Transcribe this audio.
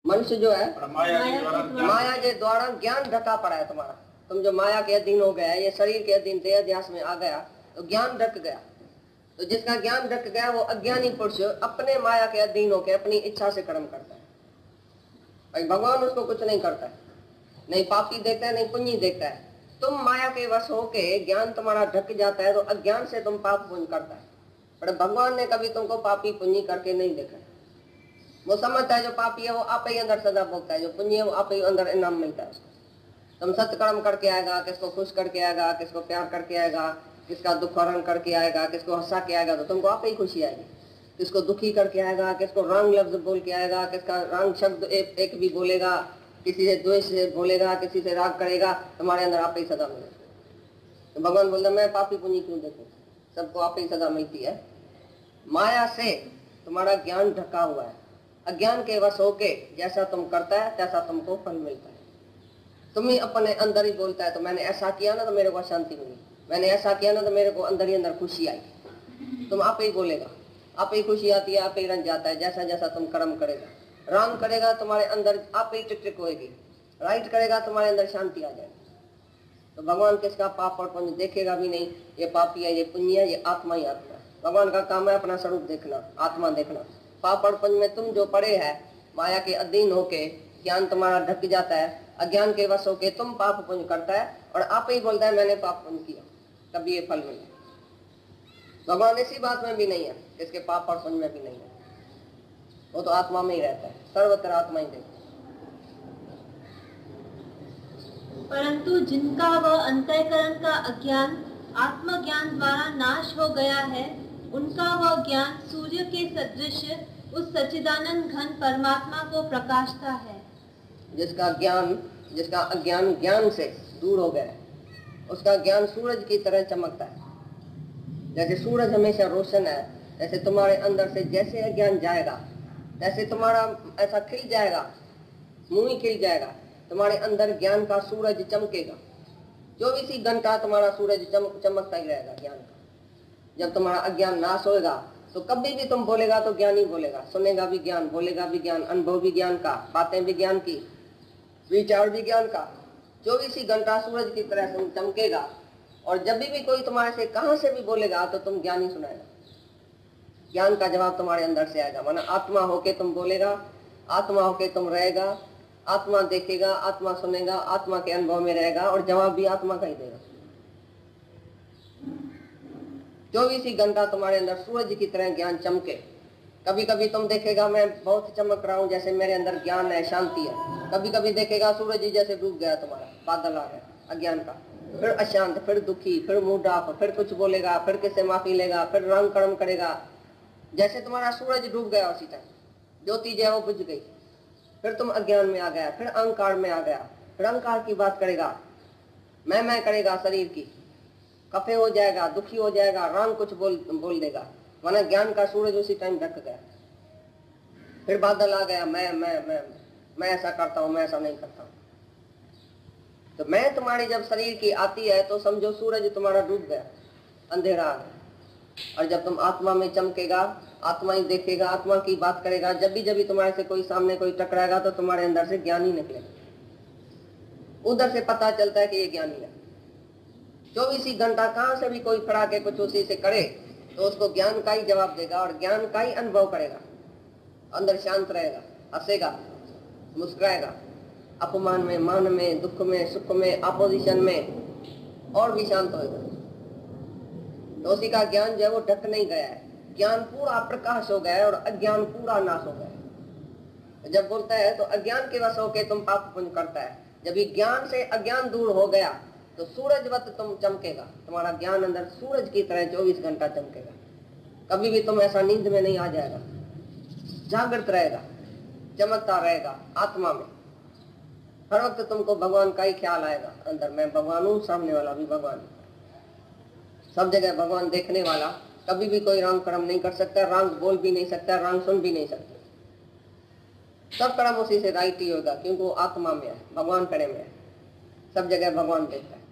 मनुष्य जो है माया के द्वारा ज्ञान ढका पड़ा है तुम्हारा। तुम जो माया के अधीन हो गया, ये शरीर के अधीन देह ध्यास में आ गया तो ज्ञान ढक गया। तो जिसका ज्ञान ढक गया वो अज्ञानी पुरुष अपने माया के अधीन होकर अपनी इच्छा से कर्म करता है। भाई भगवान उसको कुछ नहीं करता है, नहीं पापी देता है नहीं पुण्य देता है। तुम माया के वश होके ज्ञान तुम्हारा ढक जाता है तो अज्ञान से तुम पाप पुण्य करता है। पर भगवान ने कभी तुमको पापी पुण्य करके नहीं देखा। वो समझता है जो पापी है वो आप ही अंदर सजा भोगता है, जो पुण्य है वो आप ही अंदर इनाम मिलता है उसको। तुम सत्कर्म करके आएगा, किसको खुश करके आएगा, किसको प्यार करके आएगा, किसका दुख हरण करके आएगा, किसको हंसा के आएगा तो तुमको आप ही खुशी आएगी। किसको दुखी करके आएगा, किसको रंग लफ्ज बोल के आएगा, किसका रंग शब्द एक भी बोलेगा, किसी से द्वेष से बोलेगा, किसी से राग करेगा, तुम्हारे अंदर आप ही सजा मिलेगी। तो भगवान बोलता मैं पापी पुण्य क्यों देखूं, सबको आप ही सजा मिलती है। माया से तुम्हारा ज्ञान ढका हुआ है। अज्ञान के वश होके जैसा तुम करता है तैसा तुमको फल मिलता है। तुम ही अपने अंदर ही बोलता है तो मैंने ऐसा किया ना तो मेरे को शांति मिली, मैंने ऐसा किया ना तो मेरे को अंदर ही अंदर खुशी आई। तुम आप ही बोलेगा, आप ही खुशी आती है, आप ही रंग जाता है। जैसा जैसा तुम कर्म करेगा, रंग करेगा तुम्हारे अंदर आप ही टिक होएगी, राइट करेगा तुम्हारे अंदर शांति आ जाएगी। तो भगवान किसका पाप और पुण्य देखेगा भी नहीं, ये पापी है ये पुण्य है, ये आत्मा ही आत्मा है। भगवान का काम है अपना स्वरूप देखना, आत्मा देखना। पाप और पुण्य में तुम जो पड़े है माया के अधीन होके ज्ञान तुम्हारा ढक जाता है, अज्ञान के वश होके तुम पाप पुण्य करता है और आप ही बोलता है मैंने पाप पुण्य किया, तभी ये फल मिले। भगवान इसी बात में भी नहीं है, इसके पाप और पुण्य में भी नहीं है। वो तो आत्मा में ही रहता है, सर्वत्र आत्मा ही देखता है। परंतु जिनका वह अंतःकरण का अज्ञान आत्मज्ञान द्वारा नाश हो गया है, उनका वह ज्ञान सूर्य के सदृश उस सच्चिदानंद घन परमात्मा को प्रकाशता है। जिसका अज्ञान ज्ञान से दूर हो गया है, उसका ज्ञान सूरज की तरह चमकता है। जैसे सूरज हमेशा रोशन है, जैसे तुम्हारे अंदर से जैसे अज्ञान जाएगा तैसे तुम्हारा ऐसा खिल जाएगा, मुंह ही खिल जाएगा, तुम्हारे अंदर ज्ञान का सूरज चमकेगा। 24 घंटा तुम्हारा सूरज चमकता ही रहेगा ज्ञान का। जब तुम्हारा अज्ञान नाश होगा तो कभी भी तुम बोलेगा तो ज्ञान ही बोलेगा, सुनेगा भी ज्ञान, बोलेगा भी ज्ञान, अनुभव भी ज्ञान का, बातें भी ज्ञान की, विचार भी ज्ञान का। 24 घंटा सूरज की तरह चमकेगा। और जब भी कोई तुम्हारे से कहां से भी बोलेगा तो तुम ज्ञान ही सुनाएगा, ज्ञान का जवाब तुम्हारे अंदर से आएगा। माना आत्मा होके तुम बोलेगा, आत्मा होके तुम रहेगा, आत्मा देखेगा, आत्मा सुनेगा, आत्मा के अनुभव में रहेगा और जवाब भी आत्मा का ही देगा। 24 घंटा तुम्हारे अंदर सूरज की तरह ज्ञान चमके। कभी कभी तुम देखेगा मैं बहुत चमक रहा हूँ, जैसे मेरे अंदर ज्ञान है, शांति है। कभी कभी देखेगा सूरज ही जैसे डूब गया, तुम्हारा बादल आ गया अज्ञान का, फिर अशांत, फिर दुखी, फिर मूड ऑफ, फिर कुछ बोलेगा, फिर किससे माफी लेगा, फिर रंग कर्म करेगा। जैसे तुम्हारा सूरज डूब गया उसी टाइम ज्योति जो है वो बुझ गई, फिर तुम अज्ञान में आ गया, फिर अहंकार में आ गया, फिर अहंकार की बात करेगा, मैं करेगा, शरीर की कफे हो जाएगा, दुखी हो जाएगा, रंग कुछ बोल देगा। माना ज्ञान का सूरज उसी टाइम ढक गया, फिर बादल आ गया, मैं ऐसा करता हूँ, मैं ऐसा नहीं करता हूँ। तो मैं तुम्हारी जब शरीर की आती है तो समझो सूरज तुम्हारा डूब गया, अंधेरा आ गया। और जब तुम आत्मा में चमकेगा, आत्मा ही देखेगा, आत्मा की बात करेगा, जब भी तुम्हारे से कोई सामने कोई टकराएगा तो तुम्हारे अंदर से ज्ञान ही निकलेगा। उधर से पता चलता है कि ये ज्ञानी है। 24 घंटा कहां से भी कोई खड़ा के कुछ उसी से करे तो उसको ज्ञान का ही जवाब देगा और ज्ञान का ही अनुभव करेगा। अंदर शांत रहेगा, हंसेगा, मुस्कुराएगा, अपमान में, मान में, दुख में, सुख में, अपोजिशन में, और भी शांत होगा। तो उसी का ज्ञान जो है वो ढक नहीं गया है, ज्ञान पूरा प्रकाश हो गया है और अज्ञान पूरा नाश हो गया है। जब बोलता है तो अज्ञान के वश होकर तुम पाप पुण्य करता है। जब ये ज्ञान से अज्ञान दूर हो गया तो सूरजवत तुम चमकेगा, तुम्हारा ज्ञान अंदर सूरज की तरह 24 घंटा चमकेगा। कभी भी तुम ऐसा नींद में नहीं आ जाएगा, जागृत रहेगा, चमकता रहेगा आत्मा में। हर वक्त तुमको भगवान का ही ख्याल आएगा अंदर, मैं भगवान हूँ, सामने वाला भी भगवान, सब जगह भगवान देखने वाला। कभी भी कोई रंग कर्म नहीं कर सकता, रंग बोल भी नहीं सकता, रंग सुन भी नहीं सकता। सब कर्म उसी से राइट ही होगा क्योंकि वो आत्मा में है, भगवान करे में है, सब जगह भगवान देखता है।